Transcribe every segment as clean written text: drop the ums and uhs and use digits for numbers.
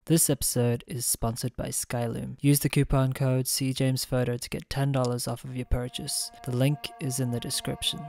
This episode is sponsored by Skyloom. Use the coupon code CJamesPhoto to get $10 off of your purchase. The link is in the description.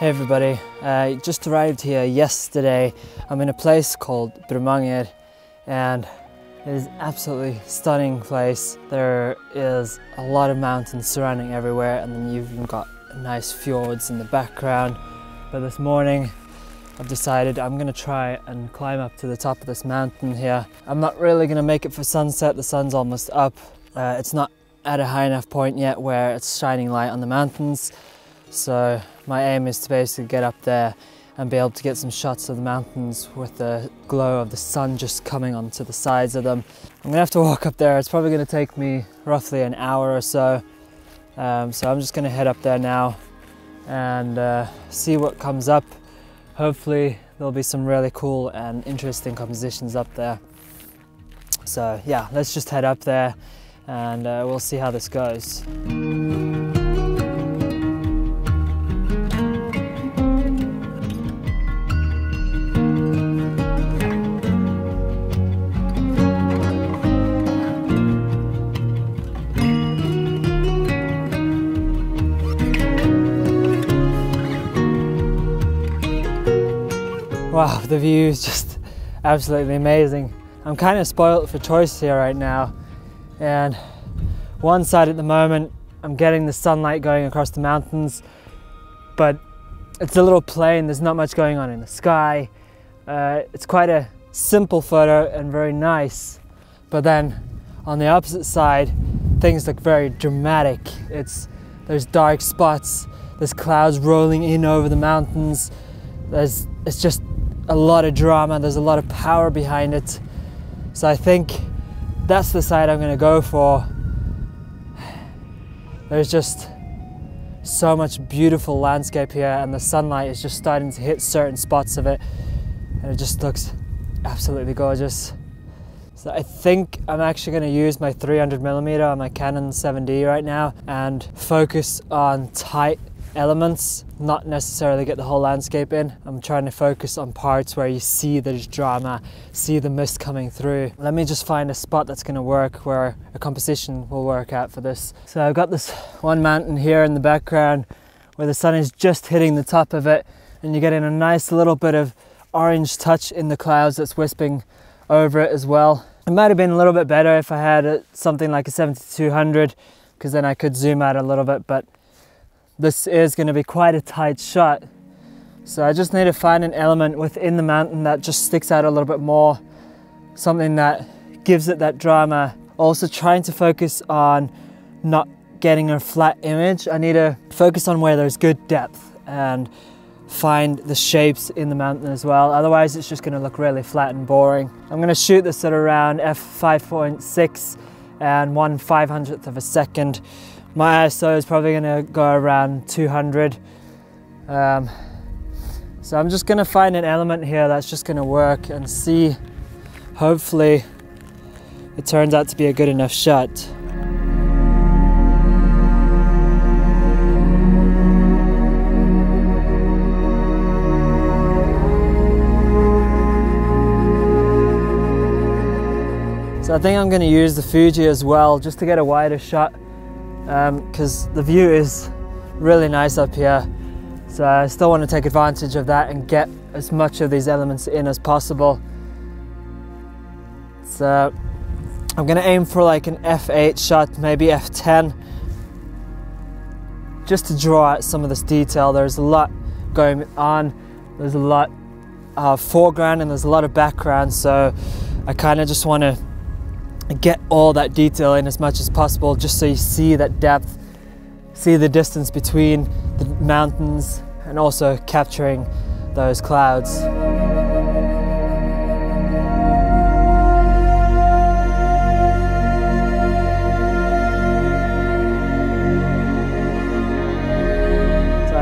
Hey everybody, I just arrived here yesterday. I'm in a place called Bremanger and it is an absolutely stunning place. There is a lot of mountains surrounding everywhere, and then you've even got nice fjords in the background. But this morning I've decided I'm going to try and climb up to the top of this mountain here. I'm not really going to make it for sunset, the sun's almost up. It's not at a high enough point yet where it's shining light on the mountains. So my aim is to basically get up there and be able to get some shots of the mountains with the glow of the sun just coming onto the sides of them. I'm gonna have to walk up there. It's probably gonna take me roughly an hour or so. So I'm just gonna head up there now and see what comes up. Hopefully there'll be some really cool and interesting compositions up there. So yeah, let's just head up there and we'll see how this goes. Wow, the view is just absolutely amazing. I'm kind of spoiled for choice here right now. And one side at the moment, I'm getting the sunlight going across the mountains, but it's a little plain, there's not much going on in the sky. It's quite a simple photo and very nice. But then on the opposite side, things look very dramatic. There's dark spots, there's clouds rolling in over the mountains. It's just a lot of drama, there's a lot of power behind it. So I think that's the side I'm gonna go for. There's just so much beautiful landscape here, and the sunlight is just starting to hit certain spots of it, and it just looks absolutely gorgeous. So I think I'm actually gonna use my 300mm on my Canon 7D right now and focus on tight elements, not necessarily get the whole landscape in. I'm trying to focus on parts where you see there's drama, see the mist coming through. Let me just find a spot that's going to work, where a composition will work out for this. So I've got this one mountain here in the background where the sun is just hitting the top of it, and you're getting a nice little bit of orange touch in the clouds that's wisping over it as well. It might have been a little bit better if I had something like a 70-200, because then I could zoom out a little bit, but this is going to be quite a tight shot. So I just need to find an element within the mountain that just sticks out a little bit more, something that gives it that drama. Also trying to focus on not getting a flat image. I need to focus on where there's good depth and find the shapes in the mountain as well. Otherwise it's just going to look really flat and boring. I'm going to shoot this at around f5.6 and 1/500th of a second. My ISO is probably going to go around 200. So I'm just going to find an element here that's just going to work and see, hopefully it turns out to be a good enough shot. So I think I'm going to use the Fuji as well, just to get a wider shot. Because the view is really nice up here, so I still want to take advantage of that and get as much of these elements in as possible. So I'm going to aim for like an f8 shot, maybe f10, just to draw out some of this detail. There's a lot going on, there's a lot of foreground and there's a lot of background, so I kind of just want to get all that detail in as much as possible, just so you see that depth, see the distance between the mountains, and also capturing those clouds.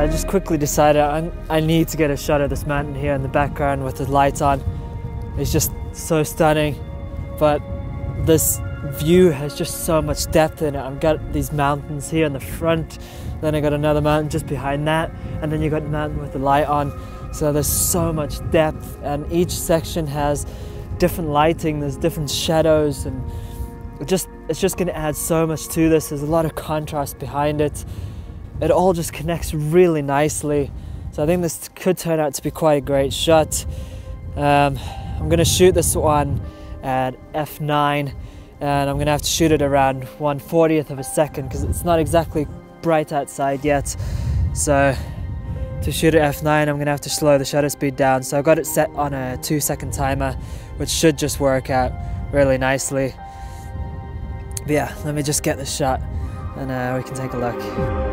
I just quickly decided I need to get a shot of this mountain here in the background with the lights on. It's just so stunning, but this view has just so much depth in it. I've got these mountains here in the front, then I got another mountain just behind that, and then you got the mountain with the light on. So there's so much depth, and each section has different lighting, there's different shadows, and it's just going to add so much to this. There's a lot of contrast behind it. It all just connects really nicely. So I think this could turn out to be quite a great shot. I'm going to shoot this one at f9, and I'm going to have to shoot it around 1/40th of a second because it's not exactly bright outside yet. So to shoot at f9, I'm going to have to slow the shutter speed down. So I've got it set on a 2-second timer, which should just work out really nicely. But yeah, let me just get the shot and we can take a look.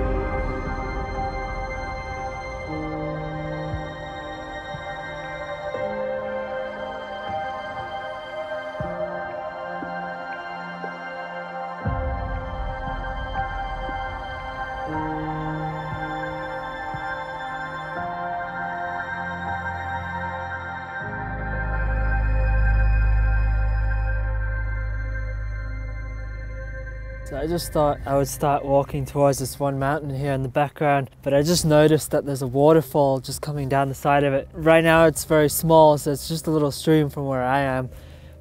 So I just thought I would start walking towards this one mountain here in the background, but I just noticed that there's a waterfall just coming down the side of it. Right now it's very small, so it's just a little stream from where I am,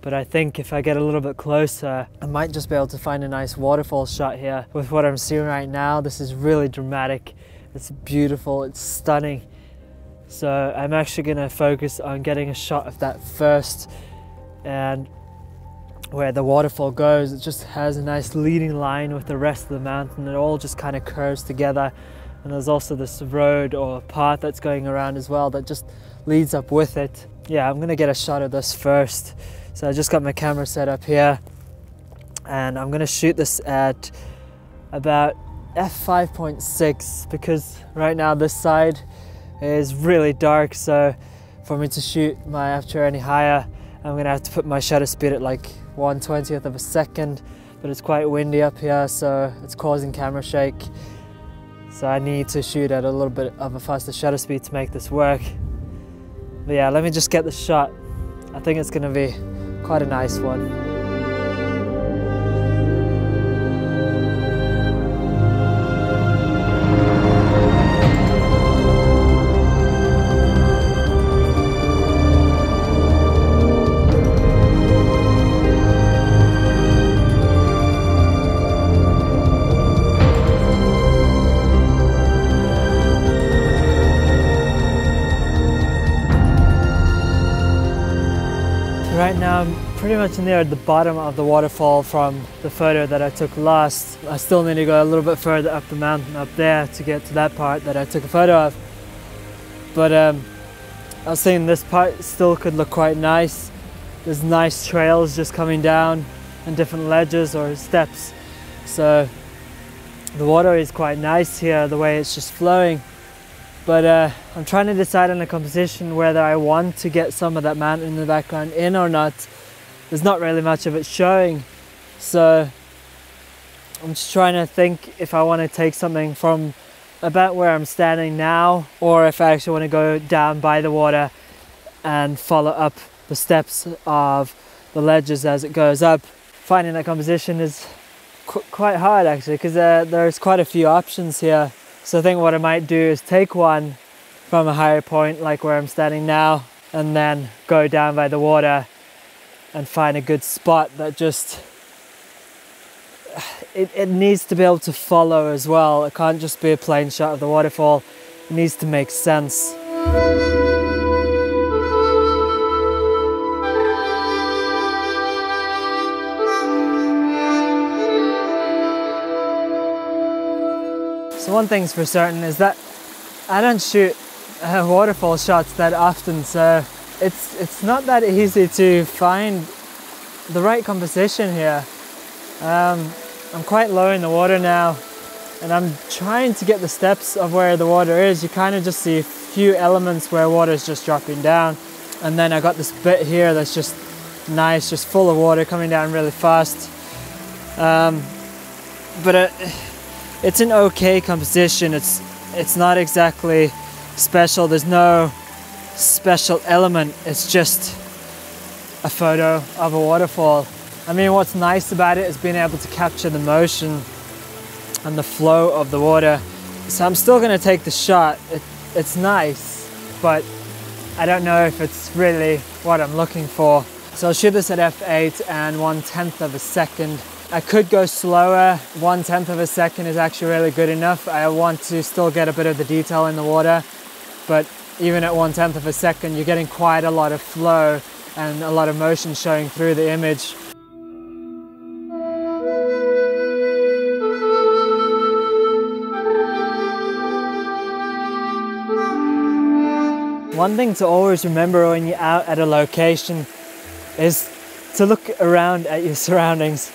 but I think if I get a little bit closer, I might just be able to find a nice waterfall shot here. With what I'm seeing right now, this is really dramatic, it's beautiful, it's stunning. So I'm actually going to focus on getting a shot of that first, and where the waterfall goes, it just has a nice leading line with the rest of the mountain. It all just kind of curves together, and there's also this road or path that's going around as well that just leads up with it. Yeah, I'm gonna get a shot of this first. So I just got my camera set up here, and I'm gonna shoot this at about f5.6 because right now this side is really dark, so for me to shoot my aperture any higher, I'm gonna have to put my shutter speed at like 1/20th of a second, but it's quite windy up here, so it's causing camera shake. So I need to shoot at a little bit of a faster shutter speed to make this work. But yeah, let me just get the shot. I think it's gonna be quite a nice one. Right now I'm pretty much near the bottom of the waterfall from the photo that I took last. I still need to go a little bit further up the mountain up there to get to that part that I took a photo of. But I was thinking this part still could look quite nice. There's nice trails just coming down and different ledges or steps. So the water is quite nice here, the way it's just flowing. But I'm trying to decide on a composition whether I want to get some of that mountain in the background in or not. There's not really much of it showing. So I'm just trying to think if I want to take something from about where I'm standing now, or if I actually want to go down by the water and follow up the steps of the ledges as it goes up. Finding that composition is quite hard actually, because there's quite a few options here. So I think what I might do is take one from a higher point, like where I'm standing now, and then go down by the water and find a good spot that just, it needs to be able to follow as well. It can't just be a plain shot of the waterfall. It needs to make sense. So one thing's for certain is that I don't shoot waterfall shots that often, so it's not that easy to find the right composition here. I'm quite low in the water now, and I'm trying to get the steps of where the water is. You kind of just see a few elements where water is just dropping down, and then I got this bit here that's just nice, just full of water coming down really fast. But it's an okay composition. It's it's not exactly special. There's no special element. It's just a photo of a waterfall. I mean, what's nice about it is being able to capture the motion and the flow of the water. So I'm still going to take the shot. It's nice, but I don't know if it's really what I'm looking for. So I'll shoot this at f8 and 1/10 of a second. I could go slower. 1/10 of a second is actually really good enough. I want to still get a bit of the detail in the water, but even at 1/10 of a second, you're getting quite a lot of flow and a lot of motion showing through the image. One thing to always remember when you're out at a location is to look around at your surroundings.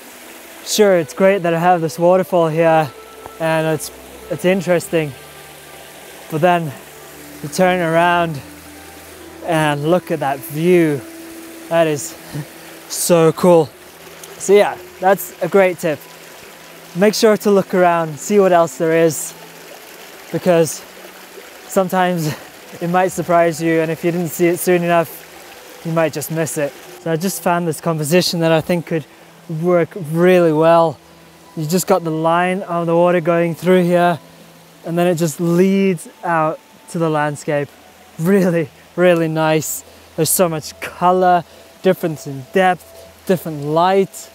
Sure, it's great that I have this waterfall here and it's interesting, but then you turn around and look at that view. That is so cool. So yeah, that's a great tip. Make sure to look around, see what else there is, because sometimes it might surprise you, and if you didn't see it soon enough, you might just miss it. So I just found this composition that I think could work really well. You just got the line of the water going through here, and then it just leads out to the landscape. Really, really nice. There's so much color, difference in depth, different light.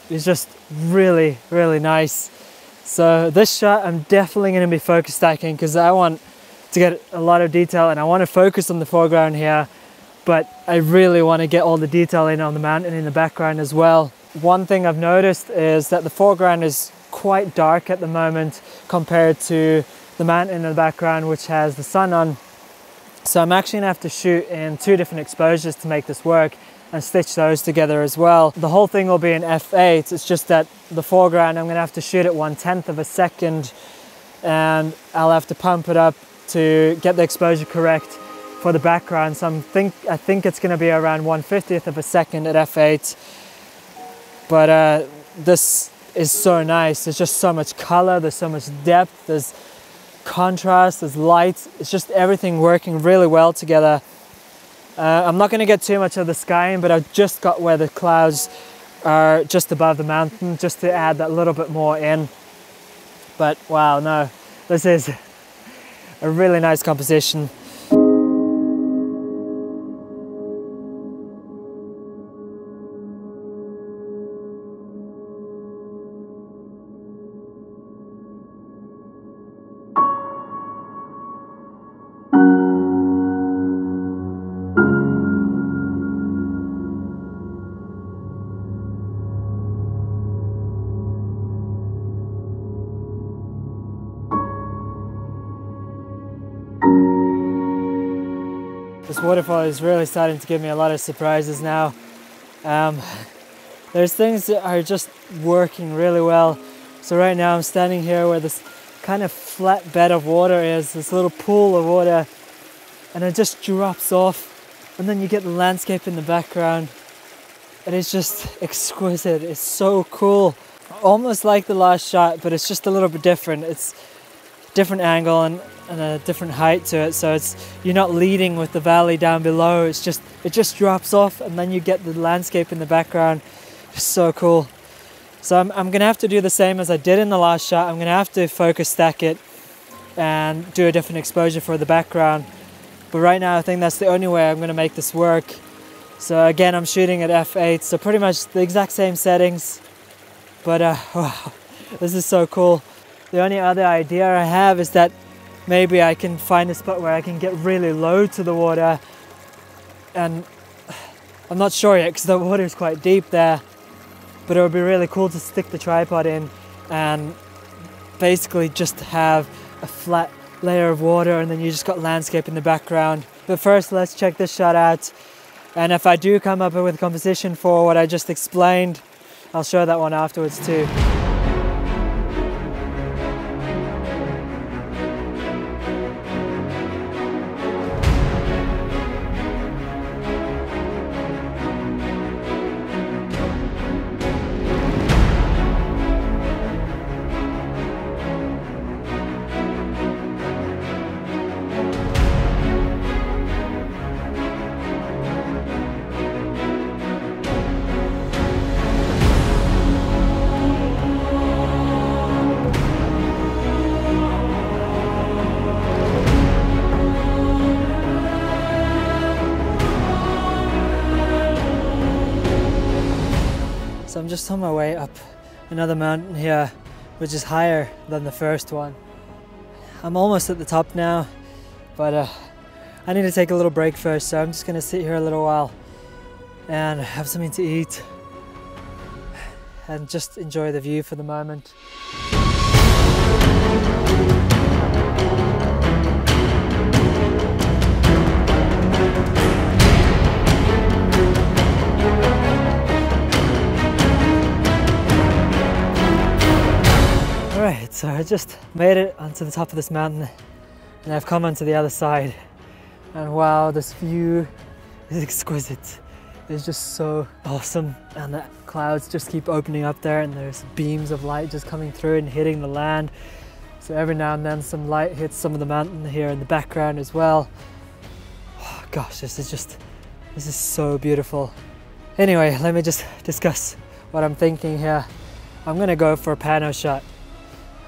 It's just really, really nice. So this shot, I'm definitely going to be focus stacking because I want to get a lot of detail and I want to focus on the foreground here, but I really want to get all the detail in on the mountain in the background as well. One thing I've noticed is that the foreground is quite dark at the moment compared to the mountain in the background, which has the sun on. So I'm actually gonna have to shoot in 2 different exposures to make this work and stitch those together as well. The whole thing will be in f8. It's just that the foreground I'm gonna have to shoot at 1/10 of a second, and I'll have to pump it up to get the exposure correct for the background. So I think it's going to be around 1/50th of a second at f8. But this is so nice. There's just so much color, there's so much depth, there's contrast, there's light. It's just everything working really well together. I'm not going to get too much of the sky in, but I've just got where the clouds are just above the mountain, just to add that little bit more in. But wow, no, this is a really nice composition. This waterfall is really starting to give me a lot of surprises now. There's things that are just working really well. So right now I'm standing here where this kind of flat bed of water is, this little pool of water, and it just drops off, and then you get the landscape in the background. It is just exquisite. It's so cool. Almost like the last shot, but it's just a little bit different. It's a different angle and a different height to it, so you're not leading with the valley down below. It just drops off, and then you get the landscape in the background. It's so cool. So I'm gonna have to do the same as I did in the last shot. I'm gonna have to focus stack it and do a different exposure for the background. But right now I think that's the only way I'm gonna make this work. So again, I'm shooting at f8, so pretty much the exact same settings. But wow, this is so cool. The only other idea I have is that maybe I can find a spot where I can get really low to the water, and I'm not sure yet because the water is quite deep there, but it would be really cool to stick the tripod in and basically just have a flat layer of water, and then you just got landscape in the background. But first, let's check this shot out, and if I do come up with a composition for what I just explained, I'll show that one afterwards too. So I'm just on my way up another mountain here, which is higher than the first one. I'm almost at the top now, but I need to take a little break first, so I'm just gonna sit here a little while and have something to eat and just enjoy the view for the moment. Alright, so I just made it onto the top of this mountain and I've come onto the other side, and wow, this view is exquisite. It's just so awesome, and the clouds just keep opening up there and there's beams of light just coming through and hitting the land. So every now and then some light hits some of the mountain here in the background as well. Oh gosh, this is so beautiful. Anyway, let me just discuss what I'm thinking here. I'm gonna go for a pano shot.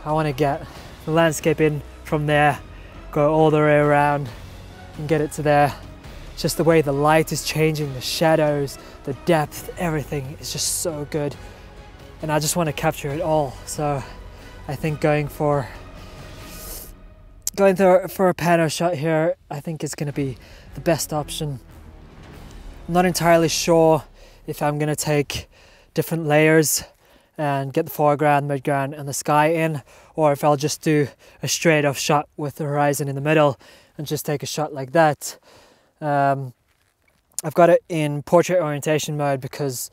I want to get the landscape in from there, go all the way around and get it to there. Just the way the light is changing, the shadows, the depth, everything is just so good. And I just want to capture it all. So I think going for a pano shot here, I think is going to be the best option. I'm not entirely sure if I'm going to take different layers and get the foreground, midground and the sky in, or if I'll just do a straight off shot with the horizon in the middle and just take a shot like that. I've got it in portrait orientation mode because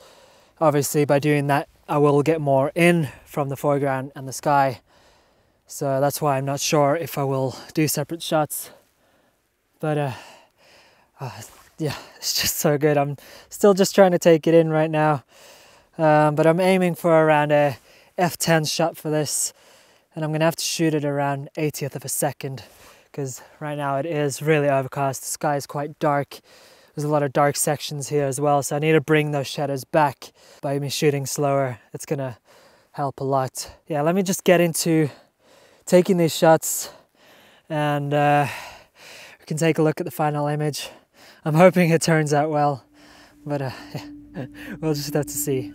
obviously by doing that I will get more in from the foreground and the sky. So that's why I'm not sure if I will do separate shots. But yeah, it's just so good. I'm still just trying to take it in right now. But I'm aiming for around a f10 shot for this, and I'm gonna have to shoot it around 80th of a second because right now it is really overcast. The sky is quite dark. There's a lot of dark sections here as well, so I need to bring those shadows back by me shooting slower. It's gonna help a lot. Yeah, let me just get into taking these shots and we can take a look at the final image. I'm hoping it turns out well, but yeah. We'll just have to see.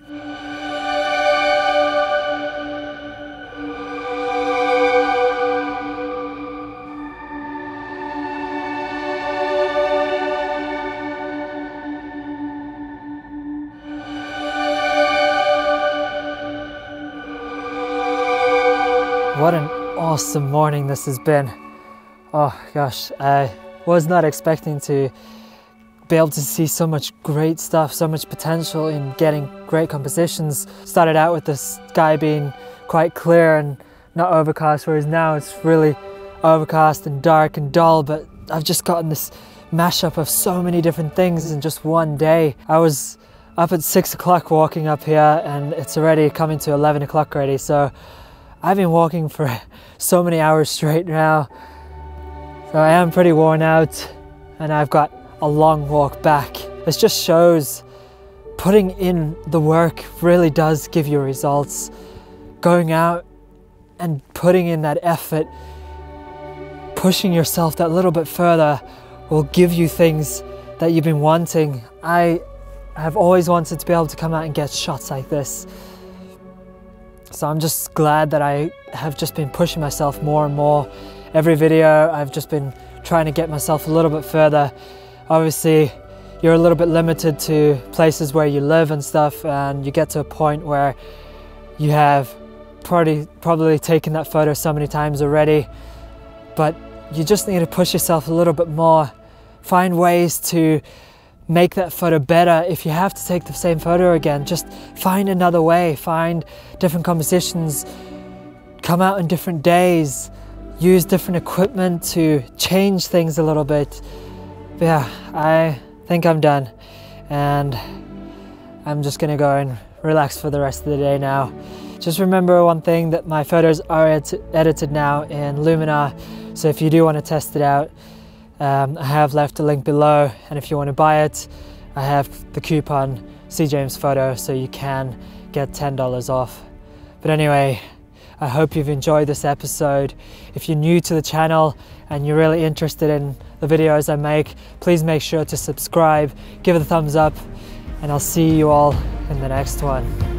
What an awesome morning this has been. Oh gosh, I was not expecting to be able to see so much great stuff, so much potential in getting great compositions. Started out with the sky being quite clear and not overcast, whereas now it's really overcast and dark and dull, but I've just gotten this mashup of so many different things in just one day. I was up at 6 o'clock walking up here and it's already coming to 11 o'clock already, so I've been walking for so many hours straight now. So I am pretty worn out and I've got a long walk back. This just shows putting in the work really does give you results. Going out and putting in that effort, pushing yourself that little bit further will give you things that you've been wanting. I have always wanted to be able to come out and get shots like this. So I'm just glad that I have just been pushing myself more and more. Every video I've just been trying to get myself a little bit further. Obviously, you're a little bit limited to places where you live and stuff, and you get to a point where you have probably taken that photo so many times already, but you just need to push yourself a little bit more. Find ways to make that photo better. If you have to take the same photo again, just find another way, find different compositions, come out on different days, use different equipment to change things a little bit. But yeah, I think I'm done and I'm just gonna go and relax for the rest of the day now. Just remember one thing, that my photos are edited now in Luminar, so if you do want to test it out, I have left a link below, and if you want to buy it, I have the coupon CJamesPhoto, so you can get $10 off. But anyway, I hope you've enjoyed this episode. If you're new to the channel and you're really interested in the videos I make, please make sure to subscribe, give it a thumbs up, and I'll see you all in the next one.